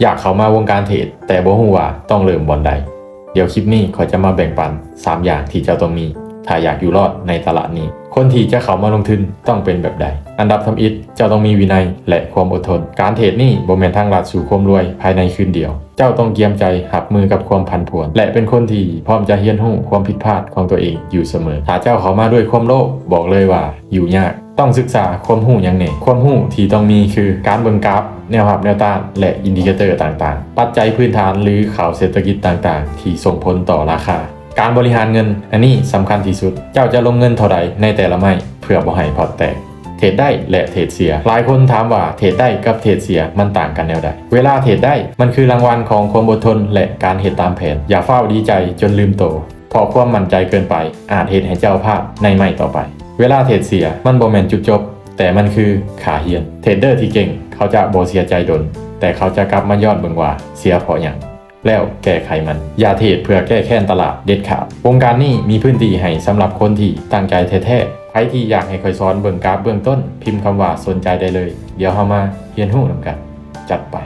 อยากเข้ามาวงการเทรดแต่บ่ฮู้ว่าต้องเริ่มบ่อนใดเดี๋ยวคลิปนี้ขอยจะมาแบ่งปัน3อย่างที่เจ้าต้องมีถ้าอยากอยู่รอดในตลาดนี้คนที่จะเข้ามาลงทุนต้องเป็นแบบใดอันดับทำอิฐเจ้าต้องมีวินัยและความอดทนการเทรดนี่บ่แม่นทางลัดสู่ความรวยภายในคืนเดียวเจ้าต้องเตรียมใจรับมือกับความผันผวนและเป็นคนที่พร้อมจะเรียนรู้ความผิดพลาดของตัวเองอยู่เสมอถ้าเจ้าเข้ามาด้วยความโลภบอกเลยว่าอยู่ยากต้องศึกษาความรู้อย่างแน่ความรู้ที่ต้องมีคือการเบิ่งกราฟแนวรับแนวต้านและอินดิเคเตอร์ต่างๆปัจจัยพื้นฐานหรือข่าวเศรษฐกิจต่างๆที่ส่งผลต่อราคาการบริหารเงินอันนี้สำคัญที่สุดเจ้าจะลงเงินเท่าใดในแต่ละไม้เพื่อบ่ให้พอร์ตแตกเทรดได้และเทรดเสียหลายคนถามว่าเทรดได้กับเทรดเสียมันต่างกันแนวใดเวลาเทรดได้มันคือรางวัลของความอดทนและการเฮ็ดตามแผนอย่าเฝ้าดีใจจนลืมโตเพราะความมั่นใจเกินไปอาจเฮ็ดให้เจ้าพลาดในไม้ต่อไปเวลาเทรดเสียมันบ่แม่นจุดจบแต่มันคือขาเฮียนเทรดเดอร์ที่เก่งเขาจะบ่เสียใจดนแต่เขาจะกลับมาย้อนเบิ่งว่าเสียเพราะหยังแล้วแก้ไขมันอย่าเทรดเพื่อแก้แค้นตลาดเด็ดขาดวงการนี้มีพื้นที่ให้สำหรับคนที่ตั้งใจแท้ๆใครที่อยากให้ค่อยสอนเบิ่งกราฟเบื้องต้นพิมพ์คำว่าสนใจได้เลยเดี๋ยวเฮามาเรียนรู้นำกันจัดไป